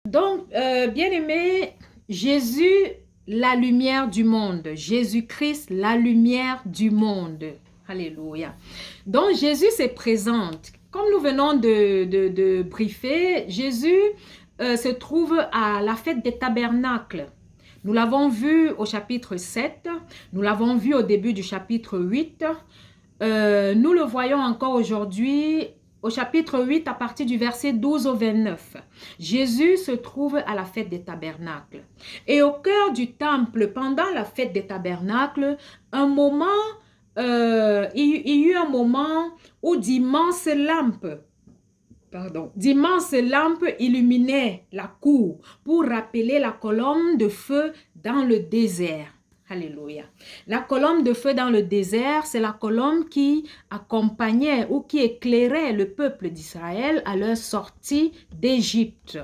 Donc, bien-aimé, Jésus, la lumière du monde. Jésus-Christ, la lumière du monde. Alléluia. Donc, Jésus se présente. Comme nous venons de briefer, Jésus se trouve à la fête des tabernacles. Nous l'avons vu au chapitre 7, nous l'avons vu au début du chapitre 8. Nous le voyons encore aujourd'hui au chapitre 8 à partir du verset 12 au 29. Jésus se trouve à la fête des tabernacles. Et au cœur du temple, pendant la fête des tabernacles, il y eut un moment où d'immenses lampes illuminaient la cour pour rappeler la colonne de feu dans le désert. Alléluia. La colonne de feu dans le désert, c'est la colonne qui accompagnait ou qui éclairait le peuple d'Israël à leur sortie d'Égypte.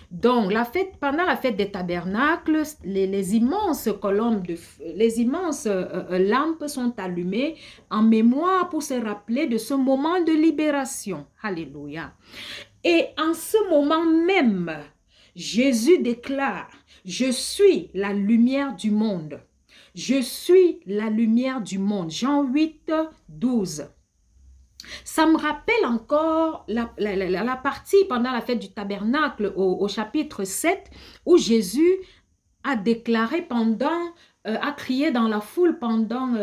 Donc, pendant la fête des tabernacles, les immenses lampes sont allumées en mémoire pour se rappeler de ce moment de libération. Alléluia. Et en ce moment même, Jésus déclare, « Je suis la lumière du monde. » Je suis la lumière du monde. Jean 8, 12. Ça me rappelle encore la partie pendant la fête du tabernacle au chapitre 7 où Jésus a déclaré a crié dans la foule pendant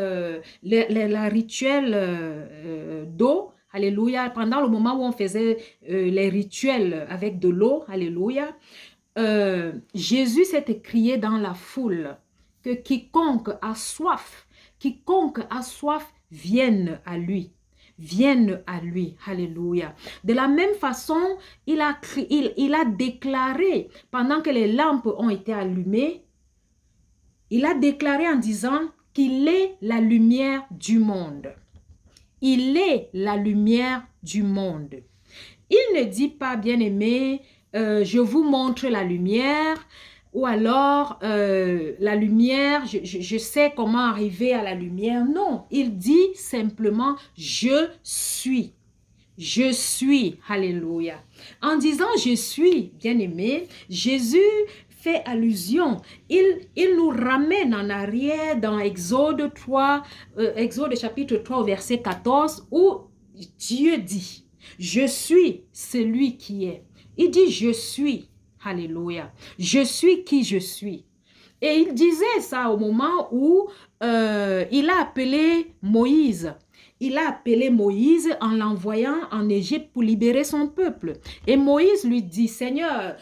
la rituel d'eau. Alléluia. Pendant le moment où on faisait les rituels avec de l'eau. Alléluia. Jésus s'est écrié dans la foule que quiconque a soif, vienne à lui. Vienne à lui. Alléluia. De la même façon, il a déclaré, pendant que les lampes ont été allumées, il a déclaré en disant qu'il est la lumière du monde. Il est la lumière du monde. Il ne dit pas, bien-aimé, je vous montre la lumière, ou alors la lumière, je sais comment arriver à la lumière. Non, il dit simplement, je suis. Je suis. Alléluia. En disant je suis, bien-aimé, Jésus fait allusion. Il nous ramène en arrière dans Exode chapitre 3, verset 14, où Dieu dit, je suis celui qui est. Il dit je suis. Alléluia. Je suis qui je suis. Et il disait ça au moment où il a appelé Moïse. Il a appelé Moïse en l'envoyant en Égypte pour libérer son peuple. Et Moïse lui dit, Seigneur,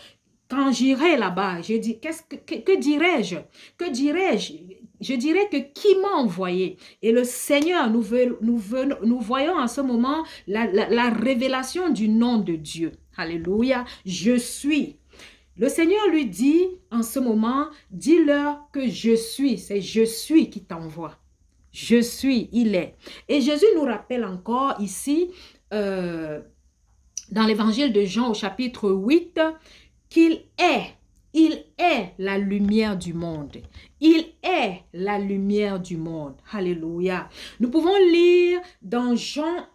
quand j'irai là-bas, je dis, que dirais-je? Que dirais-je? Je dirais que qui m'a envoyé? Et le Seigneur, nous voyons en ce moment la révélation du nom de Dieu. Alléluia. Je suis. Le Seigneur lui dit en ce moment, dis-leur que je suis, c'est je suis qui t'envoie. Je suis, il est. Et Jésus nous rappelle encore ici, dans l'évangile de Jean au chapitre 8, qu'il est. Il est la lumière du monde. Il est la lumière du monde. Alléluia. Nous pouvons lire dans Jean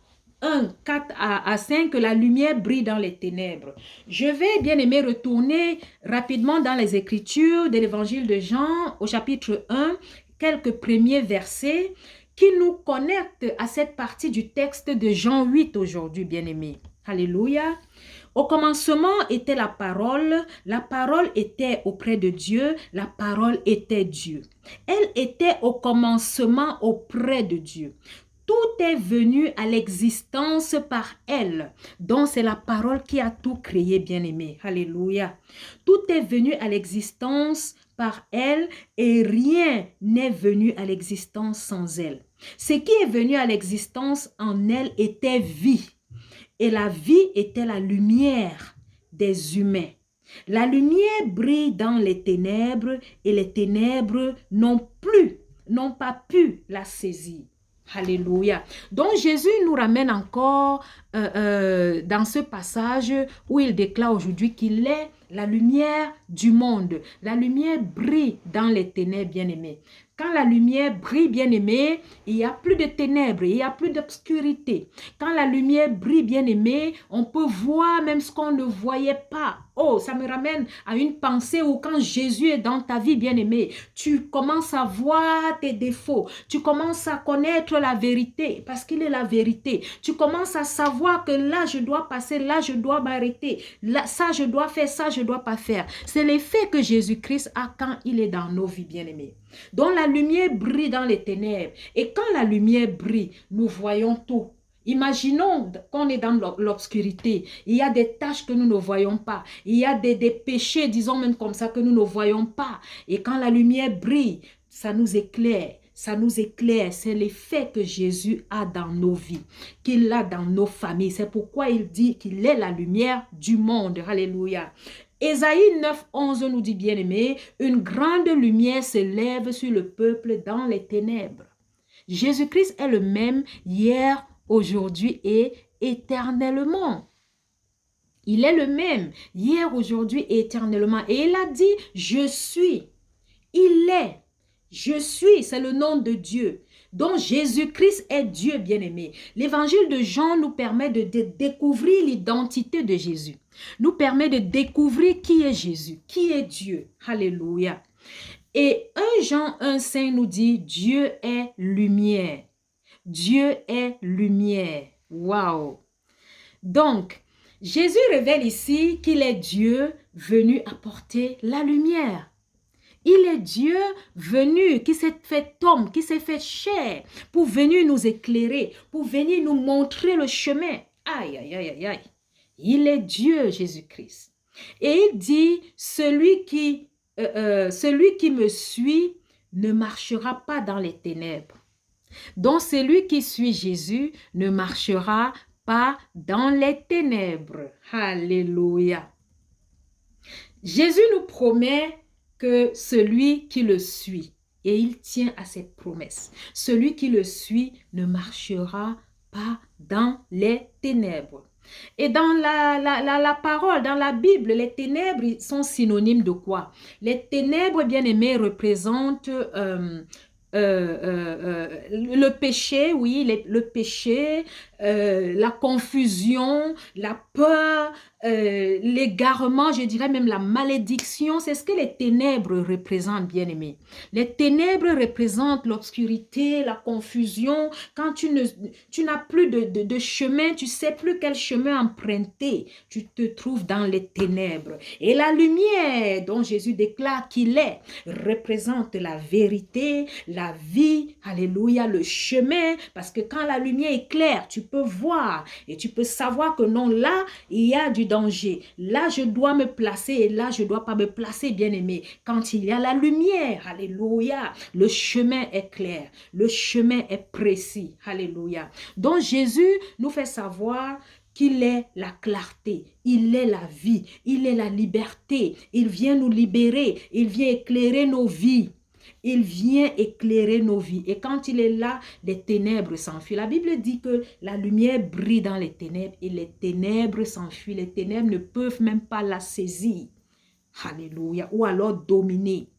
1, 4 à 5, que la lumière brille dans les ténèbres. Je vais, bien aimé, retourner rapidement dans les Écritures de l'évangile de Jean au chapitre 1, quelques premiers versets qui nous connectent à cette partie du texte de Jean 8 aujourd'hui, bien aimé. Alléluia. Au commencement était la parole était auprès de Dieu, la parole était Dieu. Elle était au commencement auprès de Dieu. Tout est venu à l'existence par elle. Donc, c'est la parole qui a tout créé, bien-aimé. Alléluia. Tout est venu à l'existence par elle et rien n'est venu à l'existence sans elle. Ce qui est venu à l'existence en elle était vie. Et la vie était la lumière des humains. La lumière brille dans les ténèbres et les ténèbres n'ont pas pu la saisir. Alléluia. Donc Jésus nous ramène encore dans ce passage où il déclare aujourd'hui qu'il est la lumière du monde. La lumière brille dans les ténèbres, bien-aimés. Quand la lumière brille, bien-aimé, il n'y a plus de ténèbres, il n'y a plus d'obscurité. Quand la lumière brille, bien-aimé, on peut voir même ce qu'on ne voyait pas. Oh, ça me ramène à une pensée où quand Jésus est dans ta vie, bien-aimé, tu commences à voir tes défauts. Tu commences à connaître la vérité parce qu'il est la vérité. Tu commences à savoir que là, je dois passer, là, je dois m'arrêter. Là, ça, je dois faire, ça, je ne dois pas faire. C'est l'effet que Jésus-Christ a quand il est dans nos vies, bien-aimés. Donc la lumière brille dans les ténèbres. Et quand la lumière brille, nous voyons tout. Imaginons qu'on est dans l'obscurité. Il y a des tâches que nous ne voyons pas. Il y a des péchés, disons même comme ça, que nous ne voyons pas. Et quand la lumière brille, ça nous éclaire. Ça nous éclaire. C'est l'effet que Jésus a dans nos vies, qu'il a dans nos familles. C'est pourquoi il dit qu'il est la lumière du monde. Alléluia. Ésaïe 9, 11 nous dit, bien-aimé, une grande lumière se lève sur le peuple dans les ténèbres. Jésus-Christ est le même hier, aujourd'hui et éternellement. Il est le même hier, aujourd'hui et éternellement. Et il a dit, je suis. Il est. Je suis, c'est le nom de Dieu. Donc Jésus-Christ est Dieu, bien-aimé. L'évangile de Jean nous permet de découvrir l'identité de Jésus. Nous permet de découvrir qui est Jésus, qui est Dieu. Alléluia. Et 1 Jean 1,5 nous dit, Dieu est lumière. Dieu est lumière. Waouh! Donc, Jésus révèle ici qu'il est Dieu venu apporter la lumière. Il est Dieu venu, qui s'est fait homme, qui s'est fait chair, pour venir nous éclairer, pour venir nous montrer le chemin. Aïe, aïe, aïe, aïe, aïe. Il est Dieu, Jésus-Christ. Et il dit, celui qui me suit ne marchera pas dans les ténèbres. Donc, celui qui suit Jésus ne marchera pas dans les ténèbres. Alléluia. Jésus nous promet que celui qui le suit, et il tient à cette promesse, celui qui le suit ne marchera pas dans les ténèbres. Et dans la parole, dans la Bible, les ténèbres sont synonymes de quoi? Les ténèbres, bien aimés, représentent le péché, oui, le péché, la confusion, la peur, l'égarement, je dirais même la malédiction. C'est ce que les ténèbres représentent, bien aimés. Les ténèbres représentent l'obscurité, la confusion. Quand tu n'as plus de chemin, tu ne sais plus quel chemin emprunter. Tu te trouves dans les ténèbres. Et la lumière dont Jésus déclare qu'il est représente la vérité, la vie, alléluia, le chemin. Parce que quand la lumière est claire, tu peux voir et tu peux savoir que non, là, il y a du danger. Là, je dois me placer et là, je ne dois pas me placer, bien-aimé. Quand il y a la lumière, alléluia, le chemin est clair, le chemin est précis, alléluia. Donc, Jésus nous fait savoir qu'il est la clarté, il est la vie, il est la liberté. Il vient nous libérer, il vient éclairer nos vies. Il vient éclairer nos vies. Et quand il est là, les ténèbres s'enfuient. La Bible dit que la lumière brille dans les ténèbres et les ténèbres s'enfuient. Les ténèbres ne peuvent même pas la saisir. Alléluia. Ou alors dominer.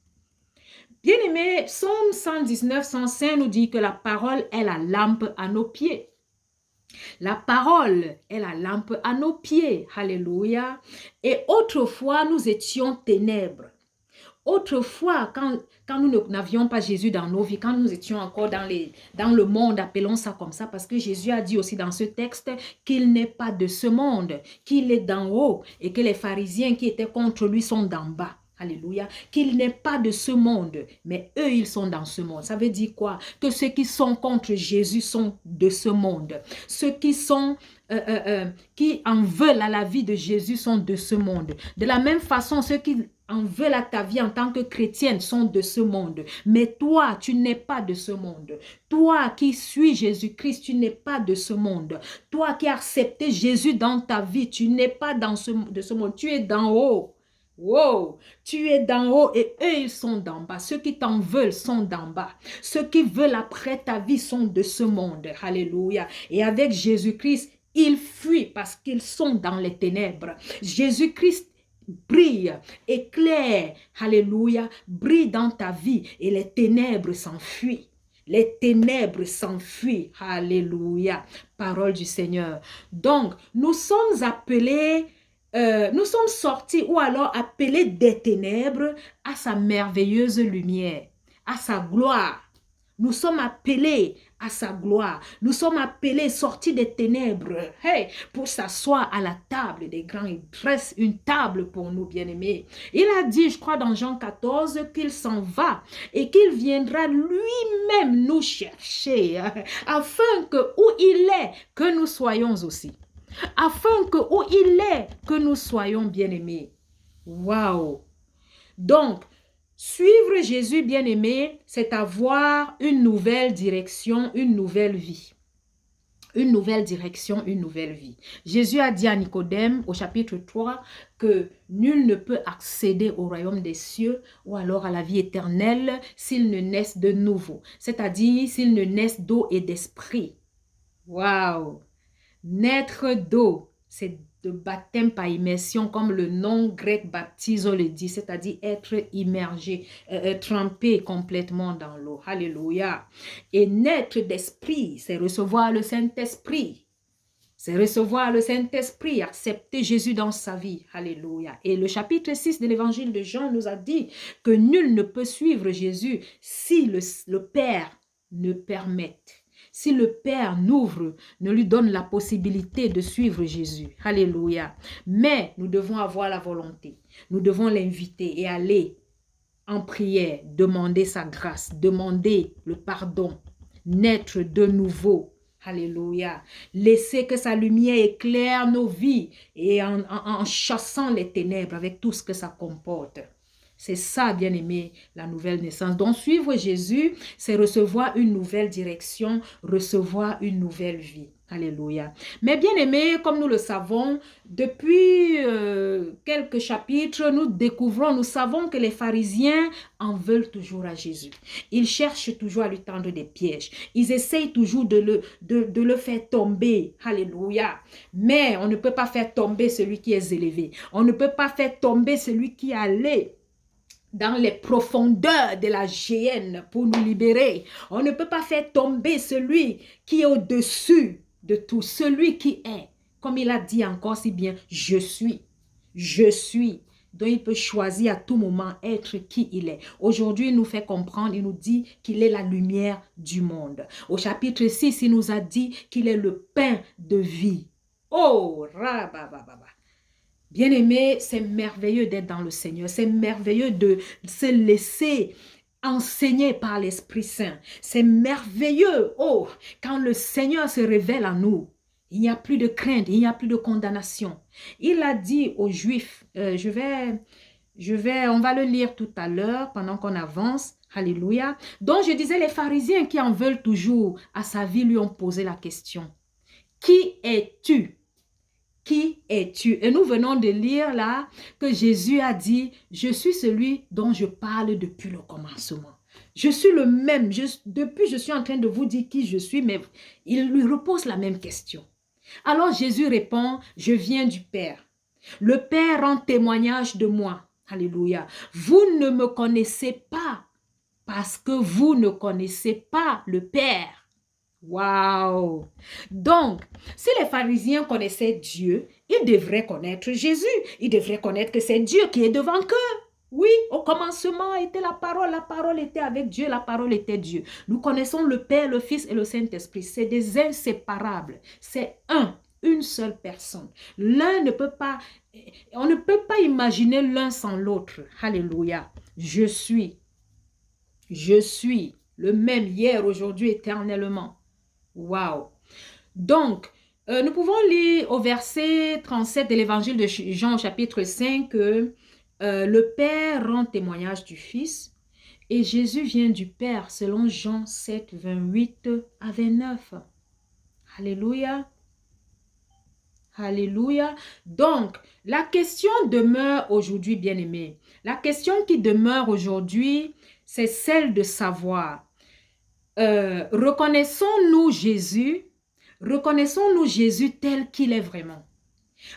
Bien-aimé, Psaume 119, 105 nous dit que la parole est la lampe à nos pieds. La parole est la lampe à nos pieds. Alléluia. Et autrefois, nous étions ténèbres. Autrefois, quand nous n'avions pas Jésus dans nos vies, quand nous étions encore dans le monde, appelons ça comme ça, parce que Jésus a dit aussi dans ce texte qu'il n'est pas de ce monde, qu'il est d'en haut et que les pharisiens qui étaient contre lui sont d'en bas. Alléluia. Qu'il n'est pas de ce monde, mais eux, ils sont dans ce monde. Ça veut dire quoi? Que ceux qui sont contre Jésus sont de ce monde. Ceux qui en veulent à la vie de Jésus sont de ce monde. De la même façon, ceux qui en veulent à ta vie en tant que chrétienne sont de ce monde. Mais toi, tu n'es pas de ce monde. Toi qui suis Jésus-Christ, tu n'es pas de ce monde. Toi qui as accepté Jésus dans ta vie, tu n'es pas de ce monde. Tu es d'en haut. Wow, tu es d'en haut et eux, ils sont d'en bas. Ceux qui t'en veulent sont d'en bas. Ceux qui veulent après ta vie sont de ce monde. Alléluia. Et avec Jésus-Christ, ils fuient parce qu'ils sont dans les ténèbres. Jésus-Christ brille, éclaire, alléluia, brille dans ta vie et les ténèbres s'enfuient. Les ténèbres s'enfuient. Alléluia. Parole du Seigneur. Donc, nous sommes appelés, nous sommes sortis ou alors appelés des ténèbres à sa merveilleuse lumière, à sa gloire. Nous sommes appelés à sa gloire. Nous sommes appelés, sortis des ténèbres, hey, pour s'asseoir à la table des grands. Il dresse une table pour nous, bien-aimés. Il a dit, je crois, dans Jean 14, qu'il s'en va et qu'il viendra lui-même nous chercher, afin que où il est, que nous soyons aussi. Afin que où il est, que nous soyons bien-aimés. Waouh! Donc, suivre Jésus, bien-aimé, c'est avoir une nouvelle direction, une nouvelle vie. Une nouvelle direction, une nouvelle vie. Jésus a dit à Nicodème au chapitre 3 que nul ne peut accéder au royaume des cieux ou alors à la vie éternelle s'il ne naisse de nouveau. C'est-à-dire s'il ne naisse d'eau et d'esprit. Waouh! Naître d'eau, c'est de baptême par immersion, comme le nom grec baptizo le dit, c'est-à-dire être immergé, trempé complètement dans l'eau. Alléluia. Et naître d'esprit, c'est recevoir le Saint-Esprit. C'est recevoir le Saint-Esprit, accepter Jésus dans sa vie. Alléluia. Et le chapitre 6 de l'évangile de Jean nous a dit que nul ne peut suivre Jésus si le Père ne permette. Si le Père n'ouvre, ne lui donne la possibilité de suivre Jésus. Alléluia. Mais nous devons avoir la volonté. Nous devons l'inviter et aller en prière, demander sa grâce, demander le pardon, naître de nouveau. Alléluia. Laisser que sa lumière éclaire nos vies et en chassant les ténèbres avec tout ce que ça comporte. C'est ça, bien-aimé, la nouvelle naissance. Donc, suivre Jésus, c'est recevoir une nouvelle direction, recevoir une nouvelle vie. Alléluia. Mais bien-aimé, comme nous le savons, depuis quelques chapitres, nous découvrons, nous savons que les pharisiens en veulent toujours à Jésus. Ils cherchent toujours à lui tendre des pièges. Ils essayent toujours de le faire tomber. Alléluia. Mais on ne peut pas faire tomber celui qui est élevé. On ne peut pas faire tomber celui qui est allé dans les profondeurs de la géhenne pour nous libérer. On ne peut pas faire tomber celui qui est au-dessus de tout, celui qui est, comme il a dit encore si bien, je suis. Donc il peut choisir à tout moment être qui il est. Aujourd'hui, il nous fait comprendre, il nous dit qu'il est la lumière du monde. Au chapitre 6, il nous a dit qu'il est le pain de vie. Oh, rabababa. Bien-aimé, c'est merveilleux d'être dans le Seigneur. C'est merveilleux de se laisser enseigner par l'Esprit Saint. C'est merveilleux, oh, quand le Seigneur se révèle à nous. Il n'y a plus de crainte, il n'y a plus de condamnation. Il a dit aux Juifs, on va le lire tout à l'heure pendant qu'on avance. Alléluia. Donc je disais, les pharisiens qui en veulent toujours à sa vie lui ont posé la question. Qui es-tu? Qui es-tu? Et nous venons de lire là que Jésus a dit, je suis celui dont je parle depuis le commencement. Je suis le même. Depuis, je suis en train de vous dire qui je suis, mais il lui repose la même question. Alors Jésus répond, je viens du Père. Le Père rend témoignage de moi. Alléluia. Vous ne me connaissez pas parce que vous ne connaissez pas le Père. Waouh! Donc, si les pharisiens connaissaient Dieu, ils devraient connaître Jésus. Ils devraient connaître que c'est Dieu qui est devant eux. Oui, au commencement était la parole était avec Dieu, la parole était Dieu. Nous connaissons le Père, le Fils et le Saint-Esprit. C'est des inséparables. C'est une seule personne. L'un ne peut pas, on ne peut pas imaginer l'un sans l'autre. Alléluia. Je suis le même hier, aujourd'hui, éternellement. Wow. Donc, nous pouvons lire au verset 37 de l'évangile de Jean au chapitre 5 que le Père rend témoignage du Fils et Jésus vient du Père selon Jean 7, 28 à 29. Alléluia. Alléluia. Donc, la question demeure aujourd'hui, bien-aimés. La question qui demeure aujourd'hui, c'est celle de savoir, reconnaissons-nous Jésus tel qu'il est vraiment?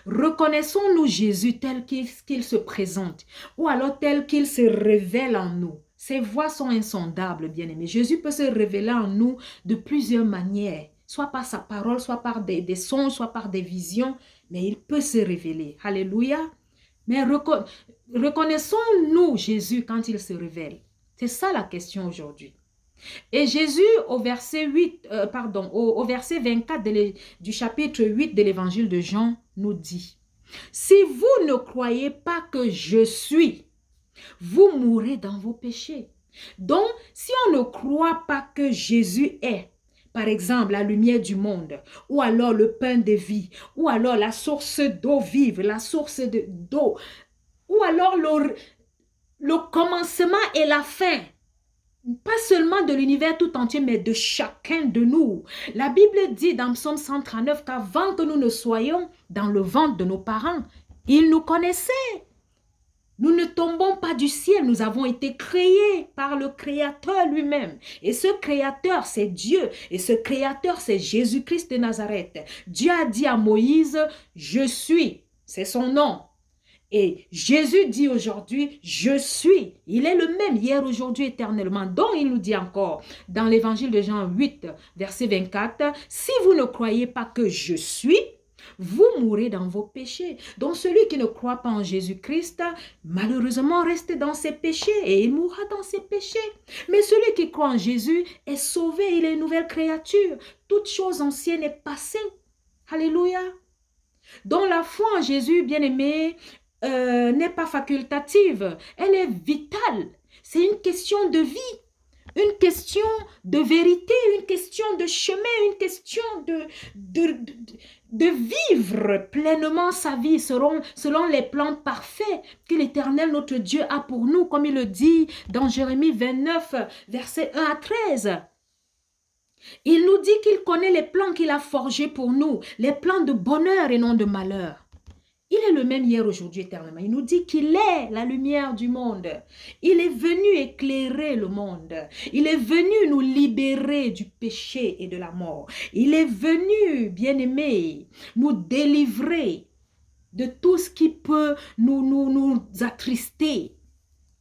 Reconnaissons-nous Jésus tel qu'il se présente ou alors tel qu'il se révèle en nous. Ses voies sont insondables, bien-aimés. Jésus peut se révéler en nous de plusieurs manières, soit par sa parole, soit par des sons, soit par des visions, mais il peut se révéler. Alléluia. Mais reconnaissons-nous Jésus quand il se révèle? C'est ça la question aujourd'hui. Et Jésus, au verset 24 du chapitre 8 de l'évangile de Jean, nous dit, « Si vous ne croyez pas que je suis, vous mourrez dans vos péchés. » Donc, si on ne croit pas que Jésus est, par exemple, la lumière du monde, ou alors le pain de vie, ou alors la source d'eau vive, la source d'eau, ou alors le commencement et la fin, pas seulement de l'univers tout entier, mais de chacun de nous. La Bible dit dans Psaume 139 qu'avant que nous ne soyons dans le ventre de nos parents, ils nous connaissaient. Nous ne tombons pas du ciel, nous avons été créés par le Créateur lui-même. Et ce Créateur, c'est Dieu. Et ce Créateur, c'est Jésus-Christ de Nazareth. Dieu a dit à Moïse, « Je suis », c'est son nom. Et Jésus dit aujourd'hui, « Je suis ». Il est le même hier, aujourd'hui, éternellement. Donc, il nous dit encore, dans l'évangile de Jean 8, verset 24, « Si vous ne croyez pas que je suis, vous mourrez dans vos péchés. » Donc, celui qui ne croit pas en Jésus-Christ, malheureusement, reste dans ses péchés et il mourra dans ses péchés. Mais celui qui croit en Jésus est sauvé, il est une nouvelle créature. Toute chose ancienne est passée. Alléluia. Donc, la foi en Jésus, bien-aimé, n'est pas facultative, elle est vitale. C'est une question de vie, une question de vérité, une question de chemin, une question de vivre pleinement sa vie selon les plans parfaits que l'Éternel, notre Dieu, a pour nous, comme il le dit dans Jérémie 29, versets 1 à 13. Il nous dit qu'il connaît les plans qu'il a forgés pour nous, les plans de bonheur et non de malheur. Il est le même hier, aujourd'hui, éternellement. Il nous dit qu'il est la lumière du monde. Il est venu éclairer le monde. Il est venu nous libérer du péché et de la mort. Il est venu, bien-aimé, nous délivrer de tout ce qui peut nous attrister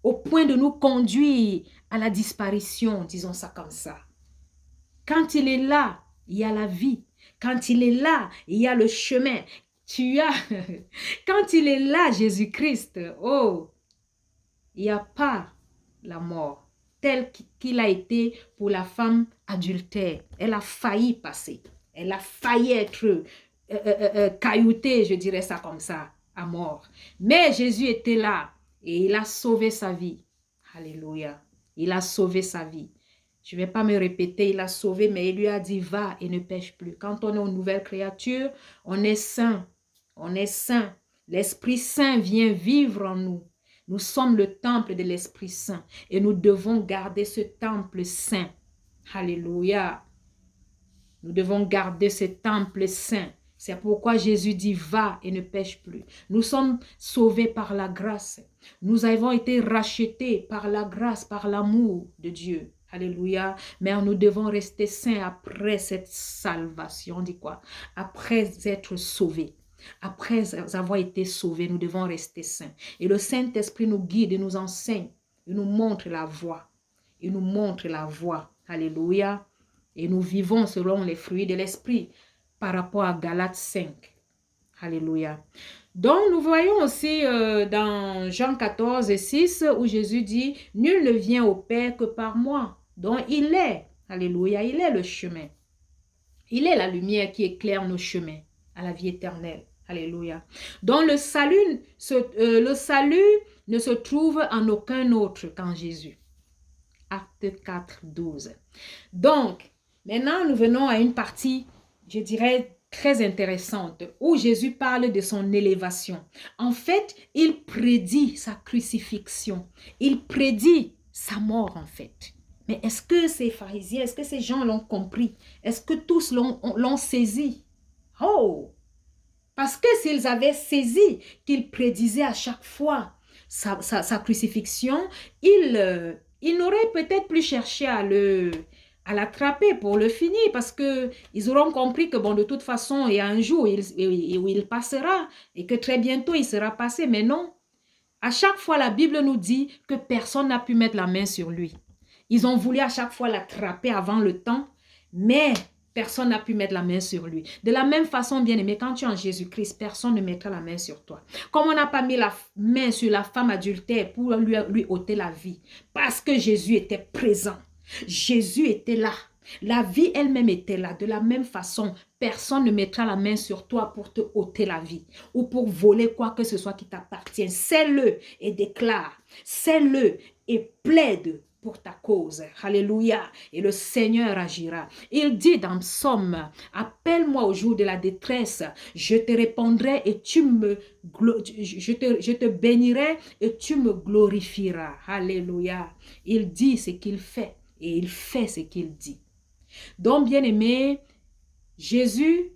au point de nous conduire à la disparition, disons ça comme ça. Quand il est là, il y a la vie. Quand il est là, il y a le chemin. Quand il est là, Jésus-Christ, oh, il n'y a pas la mort tel qu'il a été pour la femme adultère. Elle a failli passer. Elle a failli être cailloutée, je dirais ça comme ça, à mort. Mais Jésus était là et il a sauvé sa vie. Alléluia. Il a sauvé sa vie. Je ne vais pas me répéter, il a sauvé, mais il lui a dit, va et ne pêche plus. Quand on est une nouvelle créature, on est saint. On est saint. L'Esprit Saint vient vivre en nous. Nous sommes le temple de l'Esprit Saint et nous devons garder ce temple saint. Alléluia. Nous devons garder ce temple saint. C'est pourquoi Jésus dit, va et ne pêche plus. Nous sommes sauvés par la grâce. Nous avons été rachetés par la grâce, par l'amour de Dieu. Alléluia. Mais nous devons rester saints après cette salvation. On dit quoi? Après être sauvés. Après avoir été sauvés, nous devons rester saints. Et le Saint-Esprit nous guide et nous enseigne. Il nous montre la voie. Il nous montre la voie. Alléluia. Et nous vivons selon les fruits de l'Esprit par rapport à Galates 5. Alléluia. Donc, nous voyons aussi dans Jean 14 et 6 où Jésus dit, « Nul ne vient au Père que par moi. » Donc, il est, alléluia, il est le chemin. Il est la lumière qui éclaire nos chemins à la vie éternelle. Alléluia. Donc, le salut ne se trouve en aucun autre qu'en Jésus. Acte 4, 12. Donc, maintenant, nous venons à une partie, je dirais, très intéressante, où Jésus parle de son élévation. En fait, il prédit sa crucifixion. Il prédit sa mort, en fait. Mais est-ce que ces pharisiens, est-ce que ces gens l'ont compris? Est-ce que tous l'ont saisi? Oh! Parce que s'ils avaient saisi qu'il prédisait à chaque fois sa crucifixion, ils n'auraient peut-être plus cherché à à l'attraper pour le finir parce qu'ils auront compris que bon, de toute façon, il y a un jour où il passera et que très bientôt il sera passé. Mais non, à chaque fois, la Bible nous dit que personne n'a pu mettre la main sur lui. Ils ont voulu à chaque fois l'attraper avant le temps, mais personne n'a pu mettre la main sur lui. De la même façon, bien-aimé, quand tu es en Jésus-Christ, personne ne mettra la main sur toi. Comme on n'a pas mis la main sur la femme adultère pour lui ôter la vie, parce que Jésus était présent. Jésus était là. La vie elle-même était là. De la même façon, personne ne mettra la main sur toi pour te ôter la vie ou pour voler quoi que ce soit qui t'appartient. Sais-le et déclare. Sais-le et plaide pour ta cause. Alléluia. Et le Seigneur agira. Il dit dans Psaume, appelle-moi au jour de la détresse, je te répondrai et je te bénirai et tu me glorifieras. Alléluia. Il dit ce qu'il fait et il fait ce qu'il dit. Donc, bien-aimé, Jésus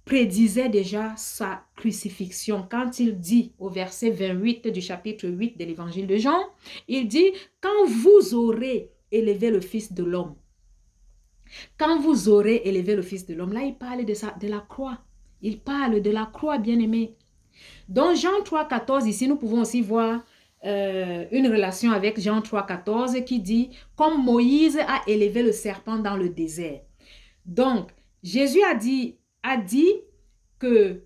prédisait déjà sa crucifixion quand il dit au verset 28 du chapitre 8 de l'évangile de Jean, il dit, quand vous aurez élevé le Fils de l'homme, quand vous aurez élevé le Fils de l'homme, là il parle de la croix, il parle de la croix, bien-aimé. Dans Jean 3, 14, ici nous pouvons aussi voir une relation avec Jean 3, 14 qui dit, comme Moïse a élevé le serpent dans le désert. Donc, Jésus a dit que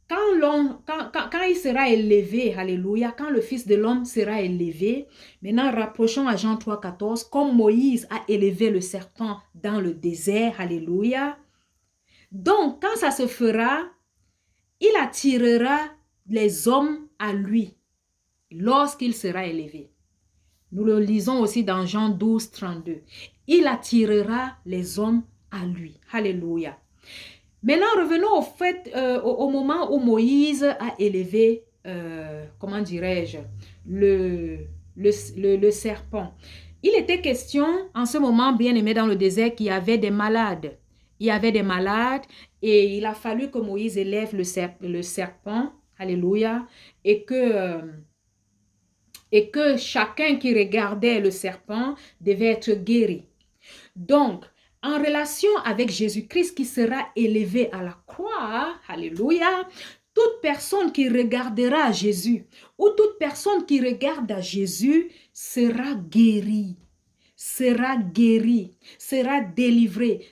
quand il sera élevé, alléluia, quand le Fils de l'homme sera élevé, maintenant rapprochons à Jean 3, 14, comme Moïse a élevé le serpent dans le désert, alléluia. Donc, quand ça se fera, il attirera les hommes à lui lorsqu'il sera élevé. Nous le lisons aussi dans Jean 12, 32. Il attirera les hommes à lui. Alléluia. Maintenant, revenons au moment où Moïse a élevé, comment dirais-je, le serpent. Il était question, en ce moment, bien aimé dans le désert, qu'il y avait des malades. Il y avait des malades et il a fallu que Moïse élève le serpent. Alléluia. Et que chacun qui regardait le serpent devait être guéri. Donc, en relation avec Jésus-Christ qui sera élevé à la croix, alléluia, toute personne qui regardera Jésus ou toute personne qui regarde à Jésus sera guérie, sera délivrée,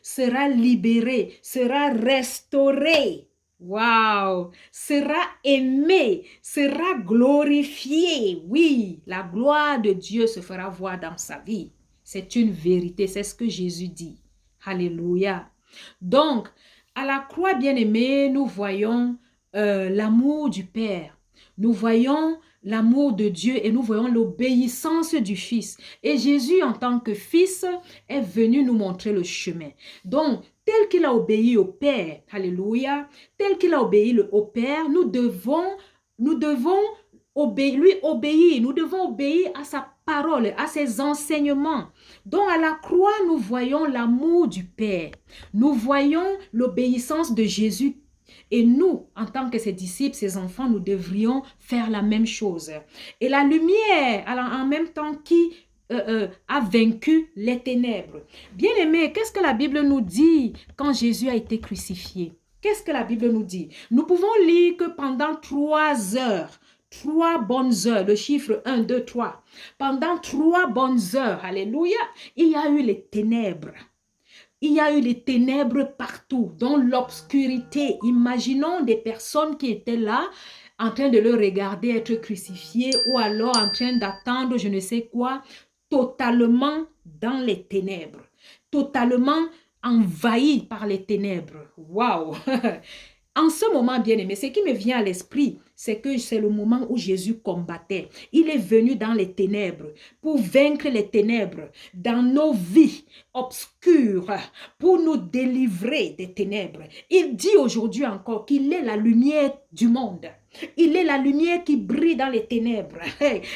sera libérée, sera restaurée. Wow, sera aimé, sera glorifié. Oui, la gloire de Dieu se fera voir dans sa vie. C'est une vérité, c'est ce que Jésus dit. Alléluia. Donc, à la croix bien-aimée, nous voyons l'amour du Père. Nous voyons l'amour de Dieu et nous voyons l'obéissance du Fils. Et Jésus, en tant que Fils, est venu nous montrer le chemin. Donc, tel qu'il a obéi au Père, alléluia, tel qu'il a obéi au Père, nous devons lui obéir, nous devons obéir à sa parole, à ses enseignements. Donc à la croix, nous voyons l'amour du Père, nous voyons l'obéissance de Jésus. Et nous, en tant que ses disciples, ses enfants, nous devrions faire la même chose. Et la lumière, en même temps, qui a vaincu les ténèbres. Bien-aimés, qu'est-ce que la Bible nous dit quand Jésus a été crucifié? Qu'est-ce que la Bible nous dit? Nous pouvons lire que pendant 3 heures, 3 bonnes heures, le chiffre 1, 2, 3, pendant 3 bonnes heures, alléluia, il y a eu les ténèbres. Il y a eu les ténèbres partout, dans l'obscurité. Imaginons des personnes qui étaient là, en train de le regarder être crucifié ou alors en train d'attendre je ne sais quoi, totalement dans les ténèbres, totalement envahi par les ténèbres. Waouh! En ce moment, bien-aimé, ce qui me vient à l'esprit, c'est que c'est le moment où Jésus combattait. Il est venu dans les ténèbres pour vaincre les ténèbres dans nos vies obscures, pour nous délivrer des ténèbres. Il dit aujourd'hui encore qu'il est la lumière du monde. Il est la lumière qui brille dans les ténèbres.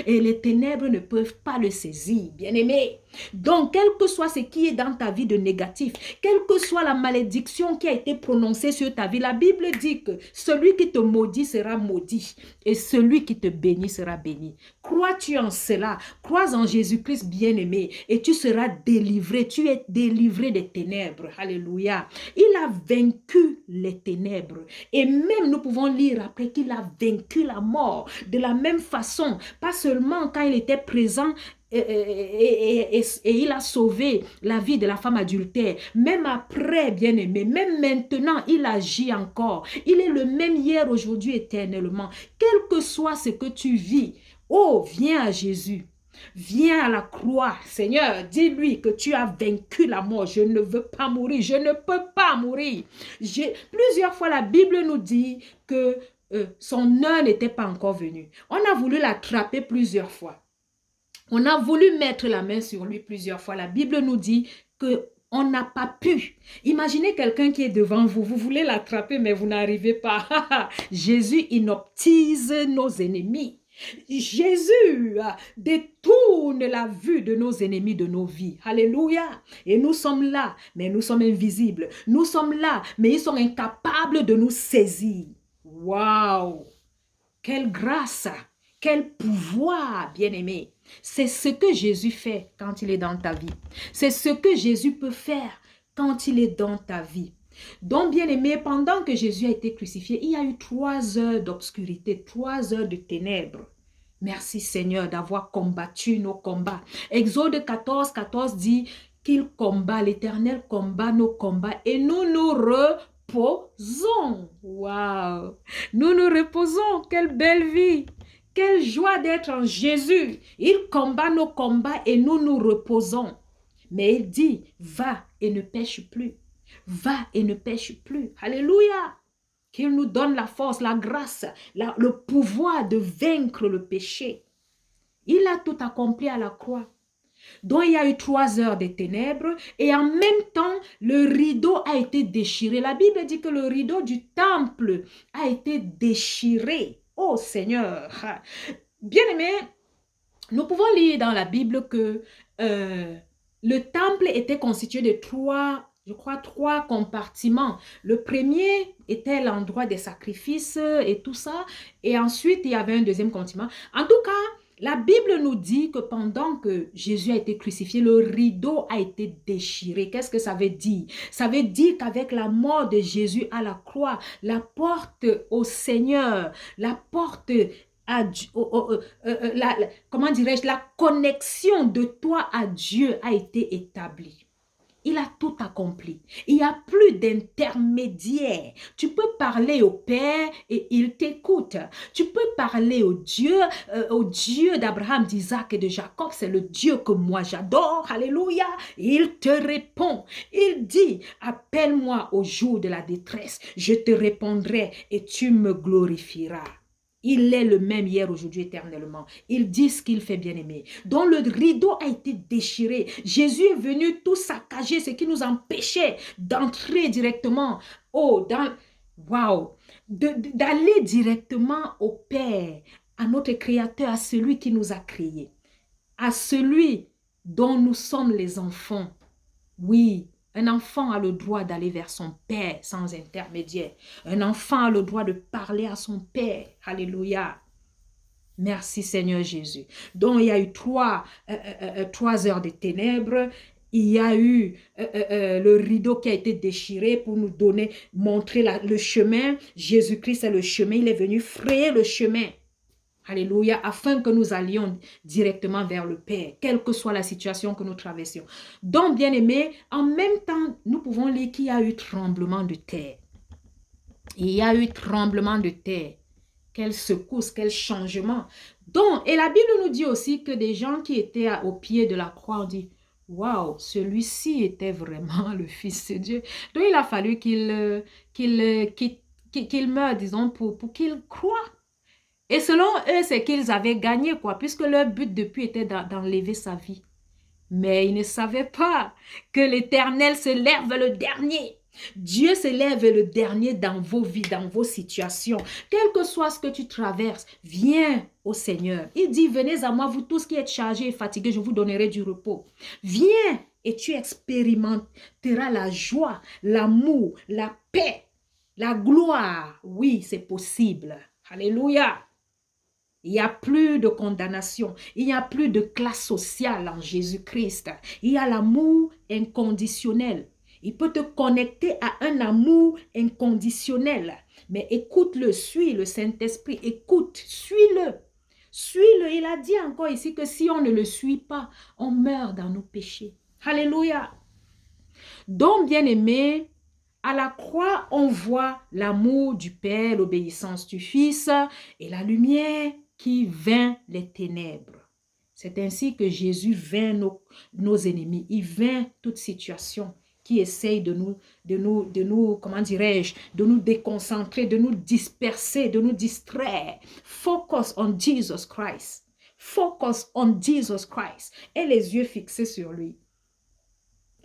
Et les ténèbres ne peuvent pas le saisir, bien-aimé. Donc, quel que soit ce qui est dans ta vie de négatif, quelle que soit la malédiction qui a été prononcée sur ta vie, la Bible dit que celui qui te maudit sera maudit et celui qui te bénit sera béni. Crois-tu en cela? Crois en Jésus-Christ bien-aimé et tu seras délivré. Tu es délivré des ténèbres. Alléluia. Il a vaincu les ténèbres et même nous pouvons lire après qu'il a vaincu la mort de la même façon, pas seulement quand il était présent et il a sauvé la vie de la femme adultère. Même après, bien-aimé, même maintenant, il agit encore. Il est le même hier, aujourd'hui, éternellement. Quel que soit ce que tu vis, oh, viens à Jésus. Viens à la croix, Seigneur, dis-lui que tu as vaincu la mort. Je ne veux pas mourir, je ne peux pas mourir. Plusieurs fois, la Bible nous dit que son heure n'était pas encore venue. On a voulu l'attraper plusieurs fois. On a voulu mettre la main sur lui plusieurs fois. La Bible nous dit que on n'a pas pu. Imaginez quelqu'un qui est devant vous. Vous voulez l'attraper, mais vous n'arrivez pas. Jésus inoptise nos ennemis. Jésus détourne la vue de nos ennemis de nos vies. Alléluia. Et nous sommes là, mais nous sommes invisibles. Nous sommes là, mais ils sont incapables de nous saisir. Waouh! Quelle grâce! Quel pouvoir, bien-aimé! C'est ce que Jésus fait quand il est dans ta vie. C'est ce que Jésus peut faire quand il est dans ta vie. Donc, bien-aimé, pendant que Jésus a été crucifié, il y a eu 3 heures d'obscurité, 3 heures de ténèbres. Merci Seigneur d'avoir combattu nos combats. Exode 14, 14 dit qu'il combat, l'Éternel combat nos combats et nous nous reposons. Waouh! Nous nous reposons. Quelle belle vie! Quelle joie d'être en Jésus. Il combat nos combats et nous nous reposons. Mais il dit, va et ne pêche plus. Va et ne pêche plus. Alléluia. Qu'il nous donne la force, la grâce, le pouvoir de vaincre le péché. Il a tout accompli à la croix. Donc il y a eu 3 heures de ténèbres et en même temps, le rideau a été déchiré. La Bible dit que le rideau du temple a été déchiré. Oh Seigneur, bien-aimé, nous pouvons lire dans la Bible que le temple était constitué de 3 compartiments. Le premier était l'endroit des sacrifices et tout ça. Et ensuite, il y avait un deuxième compartiment. En tout cas, la Bible nous dit que pendant que Jésus a été crucifié, le rideau a été déchiré. Qu'est-ce que ça veut dire? Ça veut dire qu'avec la mort de Jésus à la croix, la porte au Seigneur, la porte comment dirais-je, la connexion de toi à Dieu a été établie. Il a tout accompli. Il n'y a plus d'intermédiaire. Tu peux parler au Père et il t'écoute. Tu peux parler au Dieu d'Abraham, d'Isaac et de Jacob. C'est le Dieu que moi j'adore. Alléluia. Il te répond. Il dit, appelle-moi au jour de la détresse. Je te répondrai et tu me glorifieras. Il est le même hier, aujourd'hui, éternellement. Il dit ce qu'il fait, bien-aimé. Donc le rideau a été déchiré. Jésus est venu tout saccager, ce qui nous empêchait d'entrer directement d'aller directement au Père, à notre Créateur, à celui qui nous a créés, à celui dont nous sommes les enfants. Oui. Un enfant a le droit d'aller vers son Père sans intermédiaire. Un enfant a le droit de parler à son Père. Alléluia. Merci Seigneur Jésus. Donc il y a eu 3 heures de ténèbres. Il y a eu le rideau qui a été déchiré pour nous montrer le chemin. Jésus-Christ est le chemin. Il est venu frayer le chemin. Alléluia, afin que nous allions directement vers le Père, quelle que soit la situation que nous traversions. Donc, bien-aimés, en même temps, nous pouvons lire qu'il y a eu tremblement de terre. Il y a eu tremblement de terre. Quelle secousse, quel changement. Donc, et la Bible nous dit aussi que des gens qui étaient au pied de la croix ont dit, waouh, celui-ci était vraiment le Fils de Dieu. Donc, il a fallu qu'il meure, disons, pour qu'il croie. Et selon eux, c'est qu'ils avaient gagné, quoi, puisque leur but depuis était d'enlever sa vie. Mais ils ne savaient pas que l'Éternel se lève le dernier. Dieu s'élève le dernier dans vos vies, dans vos situations. Quel que soit ce que tu traverses, viens au Seigneur. Il dit, venez à moi, vous tous qui êtes chargés et fatigués, je vous donnerai du repos. Viens et tu expérimenteras la joie, l'amour, la paix, la gloire. Oui, c'est possible. Alléluia. Il n'y a plus de condamnation. Il n'y a plus de classe sociale en Jésus-Christ. Il y a l'amour inconditionnel. Il peut te connecter à un amour inconditionnel. Mais écoute-le, suis le Saint-Esprit. Écoute, suis-le. Suis-le. Il a dit encore ici que si on ne le suit pas, on meurt dans nos péchés. Alléluia. Donc, bien-aimé, à la croix, on voit l'amour du Père, l'obéissance du Fils et la lumière qui vainc les ténèbres. C'est ainsi que Jésus vainc nos ennemis. Il vainc toute situation qui essaye de nous, comment dirais-je, de nous déconcentrer, de nous disperser, de nous distraire. Focus on Jesus Christ. Focus on Jesus Christ. Et les yeux fixés sur lui.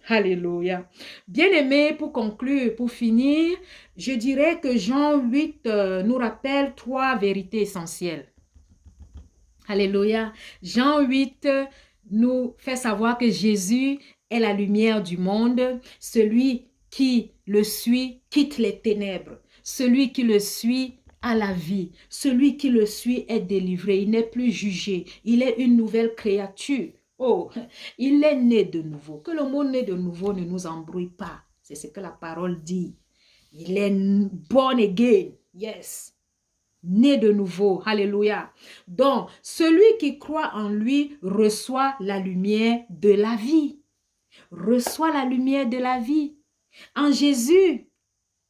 Alléluia. Bien-aimé, pour conclure, pour finir, je dirais que Jean 8 nous rappelle 3 vérités essentielles. Alléluia. Jean 8 nous fait savoir que Jésus est la lumière du monde. Celui qui le suit quitte les ténèbres. Celui qui le suit a la vie. Celui qui le suit est délivré. Il n'est plus jugé. Il est une nouvelle créature. Oh, il est né de nouveau. Que le mot né de nouveau ne nous embrouille pas. C'est ce que la parole dit. Il est born again. Yes. Né de nouveau. Alléluia. Donc, celui qui croit en lui reçoit la lumière de la vie. Reçoit la lumière de la vie. En Jésus.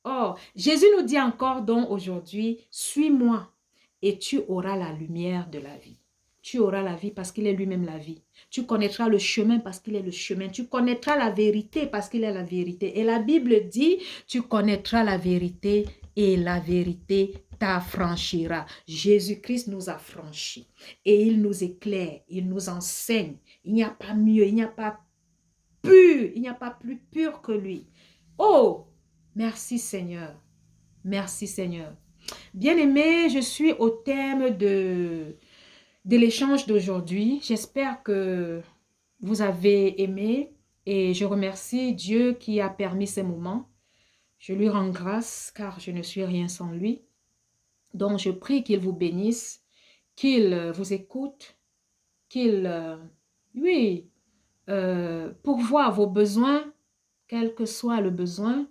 Oh, Jésus nous dit encore donc aujourd'hui, suis-moi et tu auras la lumière de la vie. Tu auras la vie parce qu'il est lui-même la vie. Tu connaîtras le chemin parce qu'il est le chemin. Tu connaîtras la vérité parce qu'il est la vérité. Et la Bible dit, tu connaîtras la vérité et la vérité t'affranchira. Jésus-Christ nous a franchis et il nous éclaire, il nous enseigne. Il n'y a pas mieux, il n'y a pas pur, il n'y a pas plus pur que lui. Oh, merci Seigneur. Merci Seigneur. Bien-aimé, je suis au thème de l'échange d'aujourd'hui. J'espère que vous avez aimé et je remercie Dieu qui a permis ces moments. Je lui rends grâce car je ne suis rien sans lui. Donc, je prie qu'il vous bénisse, qu'il vous écoute, qu'il, pourvoie vos besoins, quel que soit le besoin,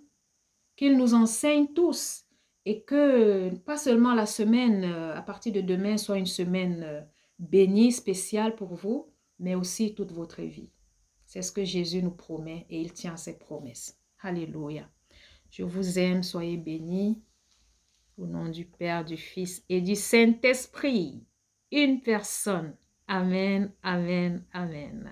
qu'il nous enseigne tous et que pas seulement la semaine à partir de demain soit une semaine bénie, spéciale pour vous, mais aussi toute votre vie. C'est ce que Jésus nous promet et il tient ses promesses. Alléluia. Je vous aime, soyez bénis. Au nom du Père, du Fils et du Saint-Esprit, une personne. Amen, amen, amen.